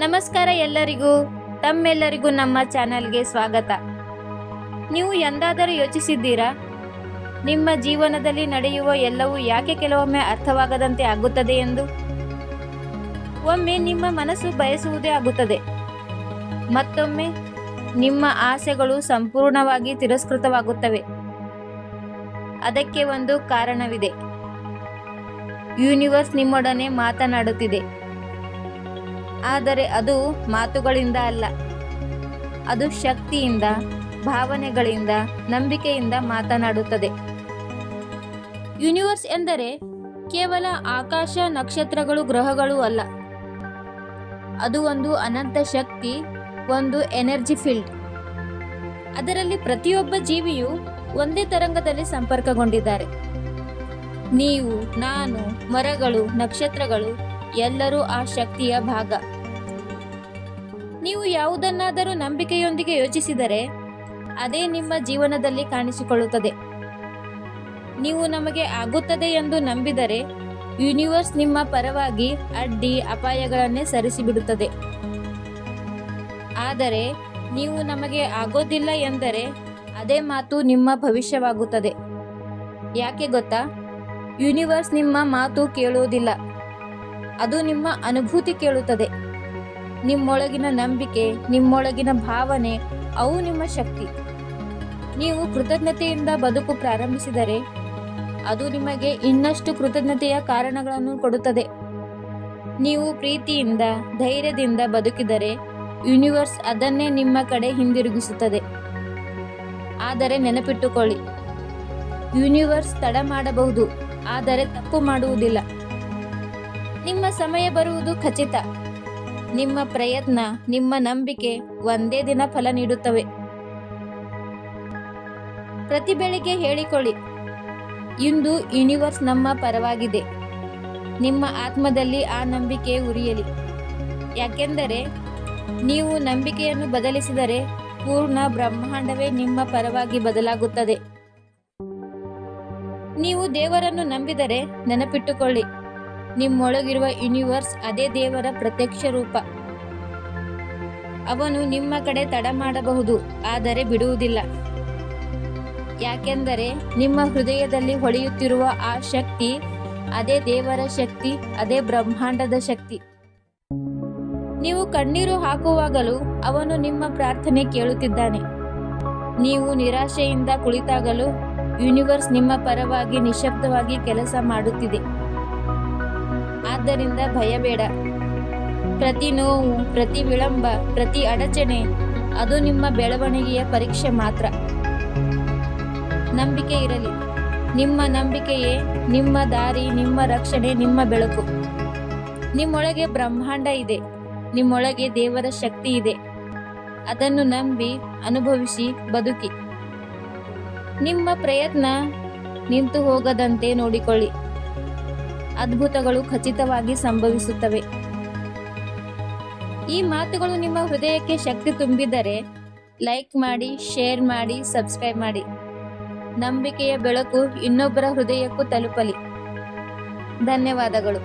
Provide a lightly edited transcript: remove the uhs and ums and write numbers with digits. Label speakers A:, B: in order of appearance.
A: ನಮಸ್ಕಾರ ಎಲ್ಲರಿಗೂ, ತಮ್ಮೆಲ್ಲರಿಗೂ ನಮ್ಮ ಚಾನಲ್ಗೆ ಸ್ವಾಗತ. ನೀವು ಎಂದಾದರೂ ಯೋಚಿಸಿದ್ದೀರಾ, ನಿಮ್ಮ ಜೀವನದಲ್ಲಿ ನಡೆಯುವ ಎಲ್ಲವೂ ಯಾಕೆ ಕೆಲವೊಮ್ಮೆ ಅರ್ಥವಾಗದಂತೆ ಆಗುತ್ತದೆ ಎಂದು? ಒಮ್ಮೆ ನಿಮ್ಮ ಮನಸ್ಸು ಬಯಸುವುದೇ ಆಗುತ್ತದೆ, ಮತ್ತೊಮ್ಮೆ ನಿಮ್ಮ ಆಸೆಗಳು ಸಂಪೂರ್ಣವಾಗಿ ತಿರಸ್ಕೃತವಾಗುತ್ತವೆ. ಅದಕ್ಕೆ ಒಂದು ಕಾರಣವಿದೆ. ಯೂನಿವರ್ಸ್ ನಿಮ್ಮೊಡನೆ ಮಾತನಾಡುತ್ತಿದೆ, ಆದರೆ ಅದು ಮಾತುಗಳಿಂದ ಅಲ್ಲ, ಅದು ಶಕ್ತಿಯಿಂದ, ಭಾವನೆಗಳಿಂದ, ನಂಬಿಕೆಯಿಂದ ಮಾತನಾಡುತ್ತದೆ. ಯೂನಿವರ್ಸ್ ಎಂದರೆ ಕೇವಲ ಆಕಾಶ, ನಕ್ಷತ್ರಗಳು, ಗ್ರಹಗಳು ಅಲ್ಲ. ಅದು ಒಂದು ಅನಂತ ಶಕ್ತಿ, ಒಂದು ಎನರ್ಜಿ ಫೀಲ್ಡ್. ಅದರಲ್ಲಿ ಪ್ರತಿಯೊಬ್ಬ ಜೀವಿಯೂ ಒಂದೇ ತರಂಗದಲ್ಲಿ ಸಂಪರ್ಕಗೊಂಡಿದ್ದಾರೆ. ನೀವು, ನಾನು, ಮರಗಳು, ನಕ್ಷತ್ರಗಳು ಎಲ್ಲರೂ ಆ ಶಕ್ತಿಯ ಭಾಗ. ನೀವು ಯಾವುದನ್ನಾದರೂ ನಂಬಿಕೆಯೊಂದಿಗೆ ಯೋಚಿಸಿದರೆ ಅದೇ ನಿಮ್ಮ ಜೀವನದಲ್ಲಿ ಕಾಣಿಸಿಕೊಳ್ಳುತ್ತದೆ. ನೀವು ನಮಗೆ ಆಗುತ್ತದೆ ಎಂದು ನಂಬಿದರೆ ಯೂನಿವರ್ಸ್ ನಿಮ್ಮ ಪರವಾಗಿ ಅಡ್ಡಿ, ಅಪಾಯಗಳನ್ನೇ ಸರಿಸಿಬಿಡುತ್ತದೆ. ಆದರೆ ನೀವು ನಮಗೆ ಆಗೋದಿಲ್ಲ ಎಂದರೆ ಅದೇ ಮಾತು ನಿಮ್ಮ ಭವಿಷ್ಯವಾಗುತ್ತದೆ. ಯಾಕೆ ಗೊತ್ತಾ? ಯೂನಿವರ್ಸ್ ನಿಮ್ಮ ಮಾತು ಕೇಳುವುದಿಲ್ಲ, ಅದು ನಿಮ್ಮ ಅನುಭೂತಿ ಕೇಳುತ್ತದೆ. ನಿಮ್ಮೊಳಗಿನ ನಂಬಿಕೆ, ನಿಮ್ಮೊಳಗಿನ ಭಾವನೆ, ಅವು ನಿಮ್ಮ ಶಕ್ತಿ. ನೀವು ಕೃತಜ್ಞತೆಯಿಂದ ಬದುಕು ಪ್ರಾರಂಭಿಸಿದರೆ ಅದು ನಿಮಗೆ ಇನ್ನಷ್ಟು ಕೃತಜ್ಞತೆಯ ಕಾರಣಗಳನ್ನು ಕೊಡುತ್ತದೆ. ನೀವು ಪ್ರೀತಿಯಿಂದ, ಧೈರ್ಯದಿಂದ ಬದುಕಿದರೆ ಯೂನಿವರ್ಸ್ ಅದನ್ನೇ ನಿಮ್ಮ ಕಡೆ ಹಿಂದಿರುಗಿಸುತ್ತದೆ. ಆದರೆ ನೆನಪಿಟ್ಟುಕೊಳ್ಳಿ, ಯೂನಿವರ್ಸ್ ತಡ ಮಾಡಬಹುದು, ಆದರೆ ತಪ್ಪು ಮಾಡುವುದಿಲ್ಲ. ನಿಮ್ಮ ಸಮಯ ಬರುವುದು ಖಚಿತ. ನಿಮ್ಮ ಪ್ರಯತ್ನ, ನಿಮ್ಮ ನಂಬಿಕೆ ಒಂದೇ ದಿನ ಫಲ ನೀಡುತ್ತವೆ. ಪ್ರತಿ ಬೆಳಿಗ್ಗೆ ಹೇಳಿಕೊಳ್ಳಿ, ಇಂದು ಯೂನಿವರ್ಸ್ ನಮ್ಮ ಪರವಾಗಿದೆ. ನಿಮ್ಮ ಆತ್ಮದಲ್ಲಿ ಆ ನಂಬಿಕೆ ಉರಿಯಲಿ. ಯಾಕೆಂದರೆ ನೀವು ನಂಬಿಕೆಯನ್ನು ಬದಲಿಸಿದರೆ ಪೂರ್ಣ ಬ್ರಹ್ಮಾಂಡವೇ ನಿಮ್ಮ ಪರವಾಗಿ ಬದಲಾಗುತ್ತದೆ. ನೀವು ದೇವರನ್ನು ನಂಬಿದರೆ ನೆನಪಿಟ್ಟುಕೊಳ್ಳಿ, ನಿಮ್ಮೊಳಗಿರುವ ಯೂನಿವರ್ಸ್ ಅದೇ ದೇವರ ಪ್ರತ್ಯಕ್ಷ ರೂಪ. ಅವನು ನಿಮ್ಮ ಕಡೆ ತಡ ಮಾಡಬಹುದು, ಆದರೆ ಬಿಡುವುದಿಲ್ಲ. ಯಾಕೆಂದರೆ ನಿಮ್ಮ ಹೃದಯದಲ್ಲಿ ಹೊಳೆಯುತ್ತಿರುವ ಆ ಶಕ್ತಿ ಅದೇ ದೇವರ ಶಕ್ತಿ, ಅದೇ ಬ್ರಹ್ಮಾಂಡದ ಶಕ್ತಿ. ನೀವು ಕಣ್ಣೀರು ಹಾಕುವಾಗಲೂ ಅವನು ನಿಮ್ಮ ಪ್ರಾರ್ಥನೆ ಕೇಳುತ್ತಿದ್ದಾನೆ. ನೀವು ನಿರಾಶೆಯಿಂದ ಕುಳಿತಾಗಲೂ ಯೂನಿವರ್ಸ್ ನಿಮ್ಮ ಪರವಾಗಿ ನಿಶ್ಶಬ್ದವಾಗಿ ಕೆಲಸ ಮಾಡುತ್ತಿದೆ. ಆದ್ದರಿಂದ ಭಯಬೇಡ. ಪ್ರತಿ ನೋವು, ಪ್ರತಿ ವಿಳಂಬ, ಪ್ರತಿ ಅಡಚಣೆ ಅದು ನಿಮ್ಮ ಬೆಳವಣಿಗೆಯ ಪರೀಕ್ಷೆ ಮಾತ್ರ. ನಂಬಿಕೆ ಇರಲಿ. ನಿಮ್ಮ ನಂಬಿಕೆಯೇ ನಿಮ್ಮ ದಾರಿ, ನಿಮ್ಮ ರಕ್ಷಣೆ, ನಿಮ್ಮ ಬೆಳಕು. ನಿಮ್ಮೊಳಗೆ ಬ್ರಹ್ಮಾಂಡ ಇದೆ, ನಿಮ್ಮೊಳಗೆ ದೇವರ ಶಕ್ತಿ ಇದೆ. ಅದನ್ನು ನಂಬಿ, ಅನುಭವಿಸಿ, ಬದುಕಿ. ನಿಮ್ಮ ಪ್ರಯತ್ನ ನಿಂತು ಹೋಗದಂತೆ ನೋಡಿಕೊಳ್ಳಿ. ಅದ್ಭುತಗಳು ಖಚಿತವಾಗಿ ಸಂಭವಿಸುತ್ತವೆ. ಈ ಮಾತುಗಳು ನಿಮ್ಮ ಹೃದಯಕ್ಕೆ ಶಕ್ತಿ ತುಂಬಿದರೆ ಲೈಕ್ ಮಾಡಿ, ಶೇರ್ ಮಾಡಿ, ಸಬ್ಸ್ಕ್ರೈಬ್ ಮಾಡಿ. ನಂಬಿಕೆಯ ಬೆಳಕು ಇನ್ನೊಬ್ಬರ ಹೃದಯಕ್ಕೂ ತಲುಪಲಿ. ಧನ್ಯವಾದಗಳು.